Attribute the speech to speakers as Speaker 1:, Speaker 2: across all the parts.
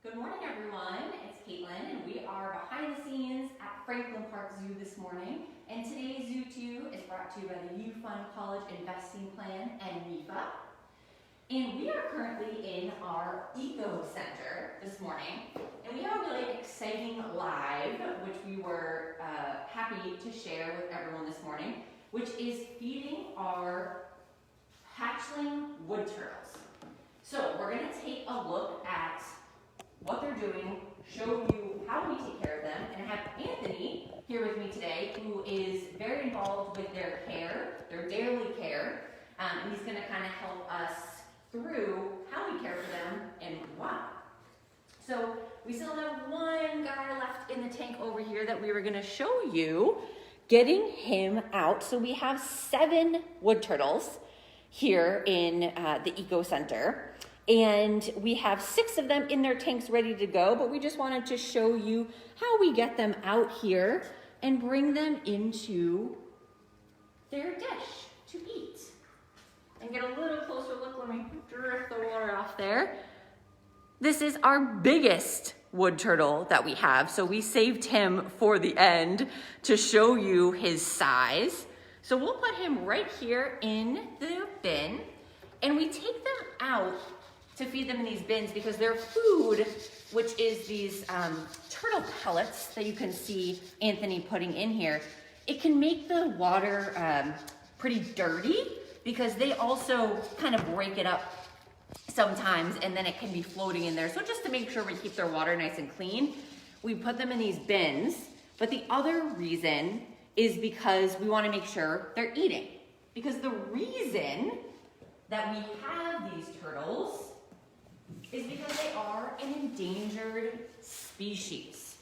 Speaker 1: Good morning, everyone. It's Caitlin, and we are behind the scenes at Franklin Park Zoo this morning. And today's Zoo 2 is brought to you by the U.Fund College Investing Plan and MEFA. And we are currently in our Eco Center this morning, and we have a really exciting live, which we were happy to share with everyone this morning, which is feeding our hatchling wood turtles. So we're going to take a look at what they're doing, show you how we take care of them, and I have Anthony here with me today, who is very involved with their care, their daily care, and he's going to kind of help us through how we care for them and why. So we still have one guy left in the tank over here that we were going to show you, getting him out. So we have 7 wood turtles here in the Eco Center. And we have 6 of them in their tanks ready to go, but we just wanted to show you how we get them out here and bring them into their dish to eat. And get a little closer look, let me drift the water off there. This is our biggest wood turtle that we have, so we saved him for the end to show you his size. So we'll put him right here in the bin, and we take them out to feed them in these bins because their food, which is these turtle pellets that you can see Anthony putting in here, it can make the water pretty dirty because they also kind of break it up sometimes, and then it can be floating in there. So just to make sure we keep their water nice and clean, we put them in these bins. But the other reason is because we want to make sure they're eating. Because the reason that we have these turtles is because they are an endangered species.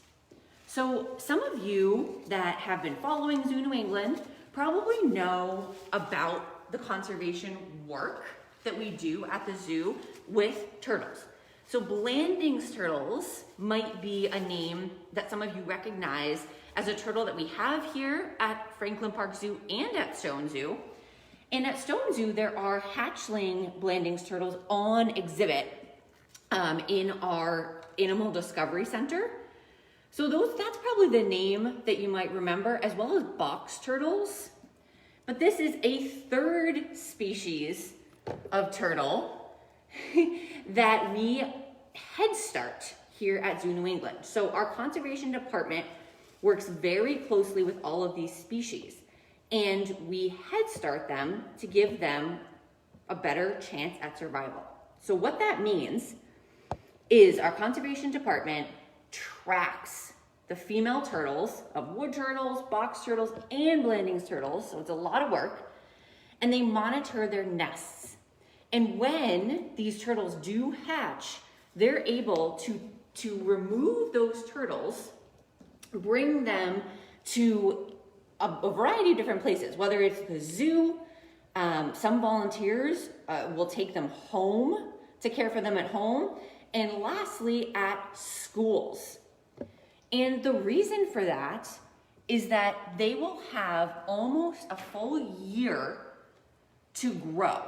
Speaker 1: So some of you that have been following Zoo New England probably know about the conservation work that we do at the zoo with turtles. So Blanding's turtles might be a name that some of you recognize as a turtle that we have here at Franklin Park Zoo and at Stone Zoo. And at Stone Zoo, there are hatchling Blanding's turtles on exhibit in our Animal Discovery Center. So that's probably the name that you might remember, as well as box turtles. But this is a 3rd species of turtle that we head start here at Zoo New England. So our conservation department works very closely with all of these species, and we head start them to give them a better chance at survival. So what that means is our conservation department tracks the female turtles of wood turtles, box turtles, and Blanding's turtles, so it's a lot of work, and they monitor their nests. And when these turtles do hatch, they're able to remove those turtles, bring them to a variety of different places, whether it's the zoo, some volunteers will take them home to care for them at home, and lastly, at schools. And the reason for that is that they will have almost a full year to grow.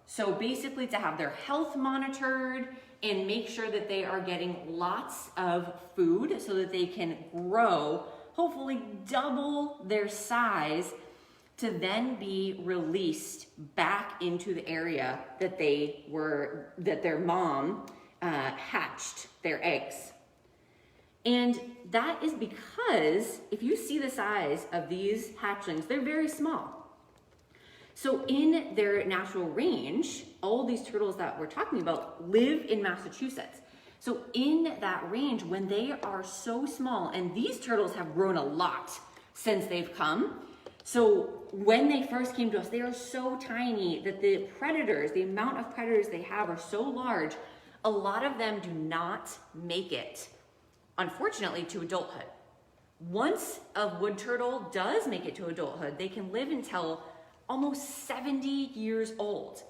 Speaker 1: So basically to have their health monitored and make sure that they are getting lots of food so that they can grow, hopefully double their size, to then be released back into the area that their mom hatched their eggs. And that is because if you see the size of these hatchlings, they're very small. So in their natural range, all these turtles that we're talking about live in Massachusetts. So in that range, when they are so small, and these turtles have grown a lot since they've come. So when they first came to us, they are so tiny that the amount of predators they have are so large, a lot of them do not make it, unfortunately, to adulthood. Once a wood turtle does make it to adulthood, they can live until almost 70 years old.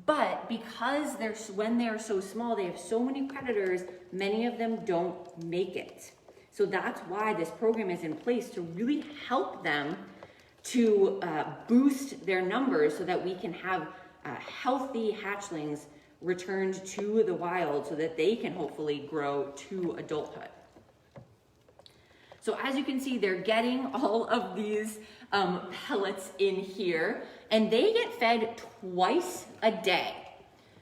Speaker 1: But because when they're so small, they have so many predators, many of them don't make it. So that's why this program is in place, to really help them to boost their numbers so that we can have healthy hatchlings returned to the wild so that they can hopefully grow to adulthood. So as you can see, they're getting all of these pellets in here, and they get fed twice a day.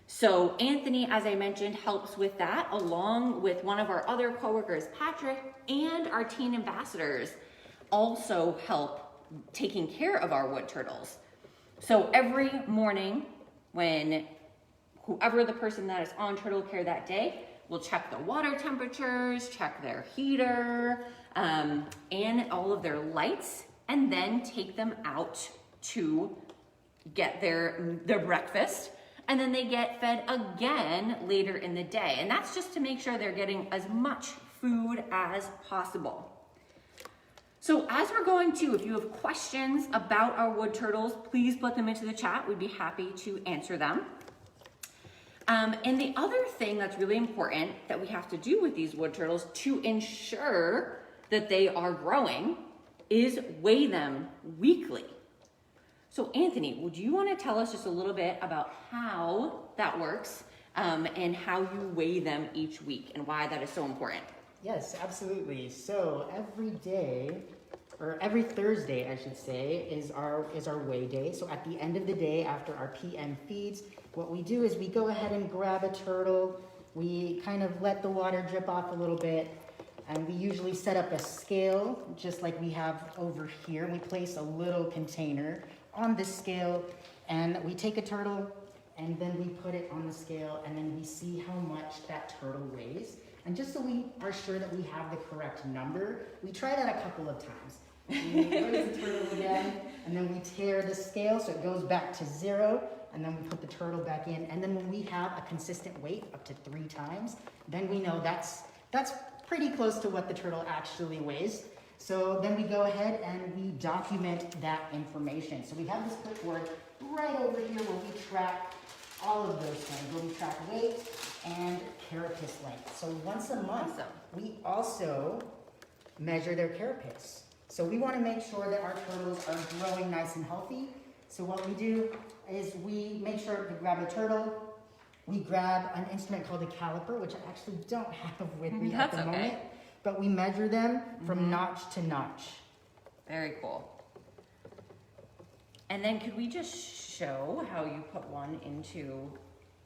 Speaker 1: So Anthony, as I mentioned, helps with that, along with one of our other coworkers, Patrick, and our teen ambassadors also help taking care of our wood turtles. So every morning, when whoever the person that is on turtle care that day will check the water temperatures, check their heater, and all of their lights, and then take them out to get their breakfast. And then they get fed again later in the day. And that's just to make sure they're getting as much food as possible. So as we're going to, if you have questions about our wood turtles, please put them into the chat. We'd be happy to answer them. And the other thing that's really important that we have to do with these wood turtles to ensure that they are growing is weigh them weekly. So Anthony, would you want to tell us just a little bit about how that works and how you weigh them each week and why that is so important?
Speaker 2: Yes, absolutely. So every day, or every Thursday, I should say, is our weigh day. So at the end of the day, after our PM feeds, what we do is we go ahead and grab a turtle. We kind of let the water drip off a little bit, and we usually set up a scale, just like we have over here. We place a little container on this scale, and we take a turtle, and then we put it on the scale, and then we see how much that turtle weighs. And just so we are sure that we have the correct number, we try that a couple of times. We raise the turtle again, and then we tear the scale so it goes back to 0, and then we put the turtle back in. And then when we have a consistent weight up to 3 times, then we know that's pretty close to what the turtle actually weighs. So then we go ahead and we document that information. So we have this clipboard right over here where we track all of those things, where we track weight and carapace length. So once a month, we also measure their carapace. So we want to make sure that our turtles are growing nice and healthy. So what we do is we make sure to grab a turtle. We grab an instrument called a caliper, which I actually don't have with me at the moment. But we measure them from notch to notch.
Speaker 1: Very cool. And then could we just show how you put one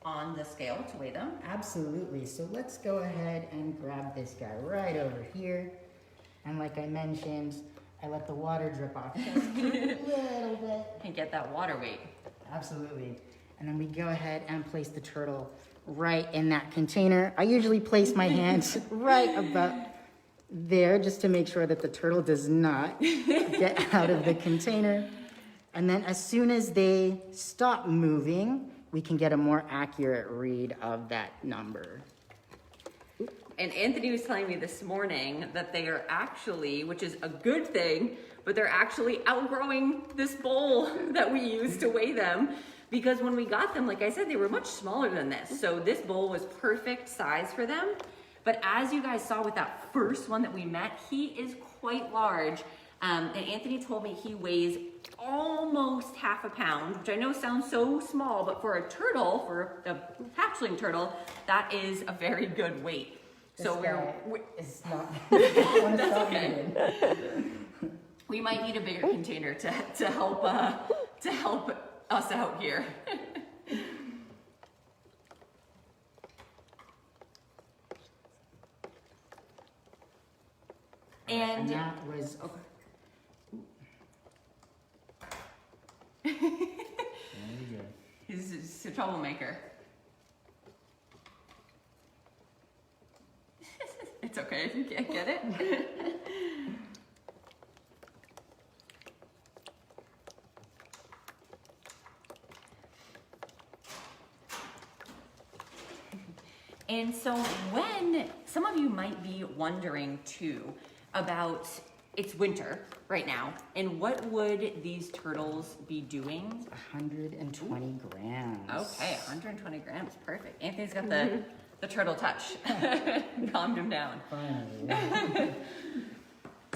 Speaker 1: on the scale to weigh them?
Speaker 2: Absolutely. So let's go ahead and grab this guy right over here. And like I mentioned, I let the water drip off just a little bit.
Speaker 1: And get that water weight.
Speaker 2: Absolutely. And then we go ahead and place the turtle right in that container. I usually place my hands right about there just to make sure that the turtle does not get out of the container. And then as soon as they stop moving, we can get a more accurate read of that number.
Speaker 1: And Anthony was telling me this morning that they are actually, which is a good thing, but they're actually outgrowing this bowl that we use to weigh them. Because when we got them, like I said, they were much smaller than this. So this bowl was perfect size for them. But as you guys saw with that first one that we met, he is quite large. And Anthony told me he weighs almost half a pound, which I know sounds so small, but for a turtle, for a hatchling turtle, that is a very good weight.
Speaker 2: This
Speaker 1: so
Speaker 2: it's not. That's okay.
Speaker 1: We might need a bigger container to help us out here.
Speaker 2: And that was okay. There we go.
Speaker 1: He's a troublemaker. It's okay if you can't get it. And so when some of you might be wondering too about, it's winter right now, and what would these turtles be doing?
Speaker 2: 120 grams.
Speaker 1: Okay, 120 grams, perfect. Anthony's got the turtle touch. Calmed him down.
Speaker 2: Finally.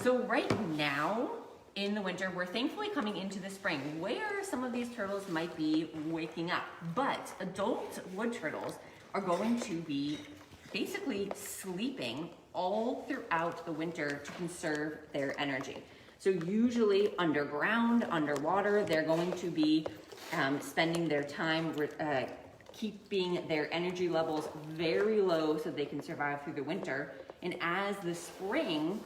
Speaker 1: So right now, in the winter. We're thankfully coming into the spring where some of these turtles might be waking up, but adult wood turtles are going to be basically sleeping all throughout the winter to conserve their energy. So usually underground, underwater, they're going to be spending their time keeping their energy levels very low so they can survive through the winter. And as the spring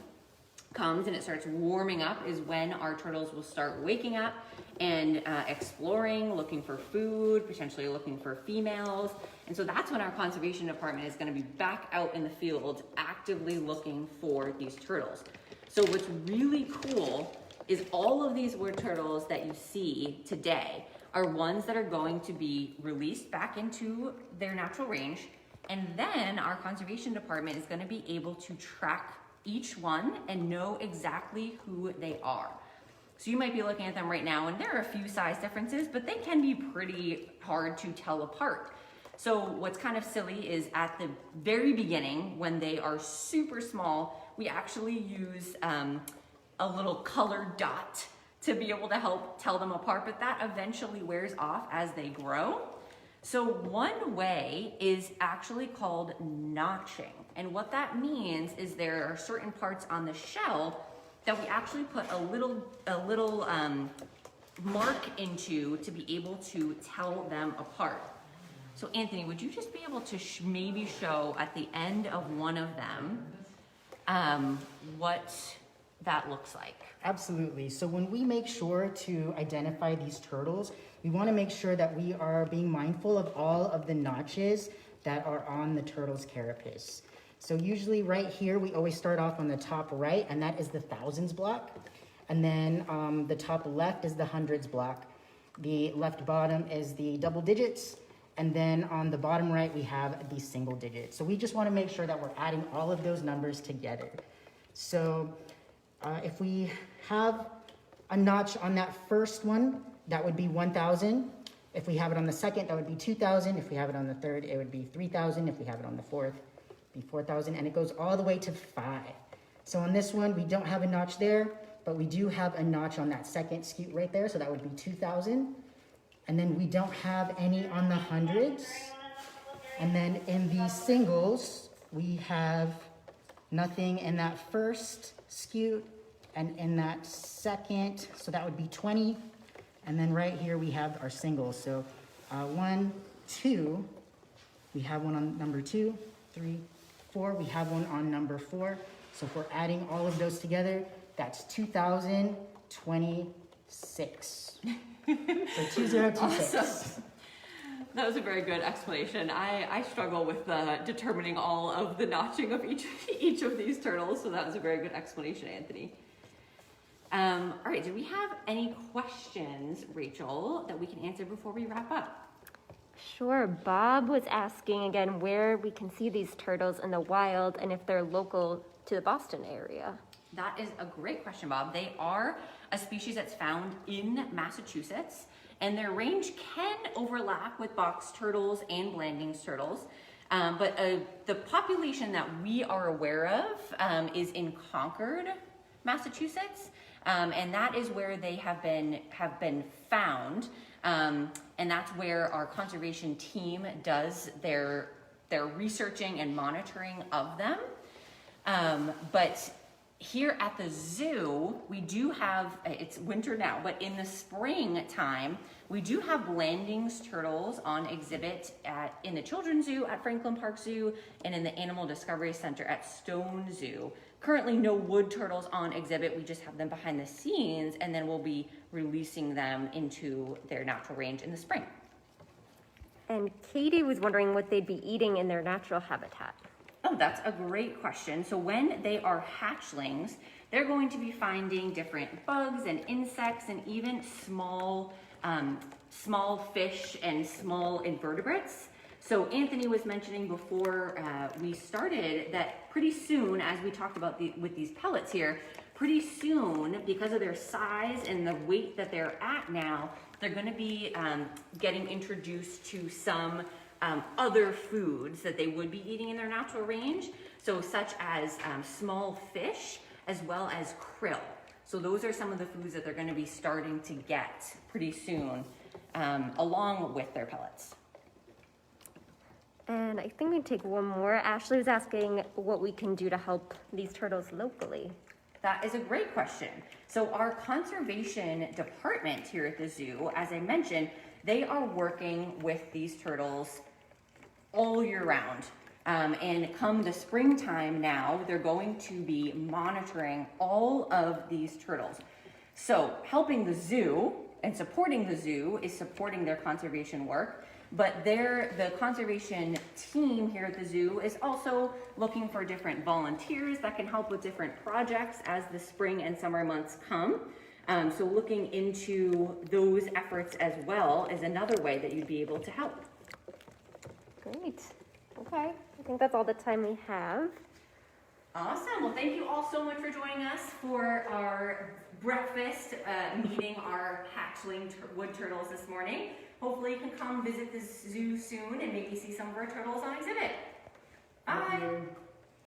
Speaker 1: comes and it starts warming up is when our turtles will start waking up and exploring, looking for food, potentially looking for females. And so that's when our conservation department is going to be back out in the field actively looking for these turtles. So what's really cool is all of these wood turtles that you see today are ones that are going to be released back into their natural range. And then our conservation department is going to be able to track each one and know exactly who they are. So you might be looking at them right now and there are a few size differences, but they can be pretty hard to tell apart. So what's kind of silly is at the very beginning, when they are super small, we actually use a little colored dot to be able to help tell them apart, but that eventually wears off as they grow. So one way is actually called notching. And what that means is there are certain parts on the shell that we actually put a little mark into to be able to tell them apart. So Anthony, would you just be able to maybe show at the end of one of them what that looks like?
Speaker 2: Absolutely. So when we make sure to identify these turtles, we want to make sure that we are being mindful of all of the notches that are on the turtle's carapace. So usually right here, we always start off on the top right, and that is the thousands block. And then the top left is the hundreds block. The left bottom is the double digits. And then on the bottom right, we have the single digits. So we just want to make sure that we're adding all of those numbers together. So if we have a notch on that first one, that would be 1,000. If we have it on the second, that would be 2,000. If we have it on the third, it would be 3,000. If we have it on the fourth, it would be 4,000. And it goes all the way to 5. So on this one, we don't have a notch there, but we do have a notch on that second scute right there. So that would be 2,000. And then we don't have any on the hundreds. And then in the singles, we have nothing in that first scute and in that second, so that would be 20. And then right here we have our singles. So 1, 2, we have one on number 2, 3, 4, we have one on number 4. So if we're adding all of those together, that's 2,026. So 2026.
Speaker 1: Awesome. That was a very good explanation. I struggle with determining all of the notching of each of these turtles, so that was a very good explanation, Anthony. All right, do we have any questions, Rachel, that we can answer before we wrap up?
Speaker 3: Sure. Bob was asking again where we can see these turtles in the wild and if they're local to the Boston area.
Speaker 1: That is a great question, Bob. They are a species that's found in Massachusetts, and their range can overlap with box turtles and Blanding's turtles. But the population that we are aware of is in Concord, Massachusetts, and that is where they have been found, and that's where our conservation team does their researching and monitoring of them. But here at the zoo, we do have, it's winter now, but in the springtime, we do have Blanding's turtles on exhibit in the Children's Zoo at Franklin Park Zoo and in the Animal Discovery Center at Stone Zoo. Currently no wood turtles on exhibit, we just have them behind the scenes, and then we'll be releasing them into their natural range in the spring.
Speaker 3: And Katie was wondering what they'd be eating in their natural habitat.
Speaker 1: Oh, that's a great question. So when they are hatchlings, they're going to be finding different bugs and insects and even small fish and small invertebrates. So Anthony was mentioning before we started that pretty soon, as we talked about with these pellets here, pretty soon, because of their size and the weight that they're at now, they're going to be getting introduced to some other foods that they would be eating in their natural range, so such as small fish as well as krill. So those are some of the foods that they're going to be starting to get pretty soon, along with their pellets.
Speaker 3: And I think we take one more. Ashley was asking what we can do to help these turtles locally.
Speaker 1: That is a great question. So our conservation department here at the zoo, as I mentioned, they are working with these turtles all year round. And come the springtime now, they're going to be monitoring all of these turtles. So helping the zoo and supporting the zoo is supporting their conservation work, but the conservation team here at the zoo is also looking for different volunteers that can help with different projects as the spring and summer months come. So looking into those efforts as well is another way that you'd be able to help.
Speaker 3: Great. Okay. I think that's all the time we have.
Speaker 1: Awesome. Well, thank you all so much for joining us for our breakfast, meeting our hatchling wood turtles this morning. Hopefully you can come visit the zoo soon and maybe see some of our turtles on exhibit. Bye.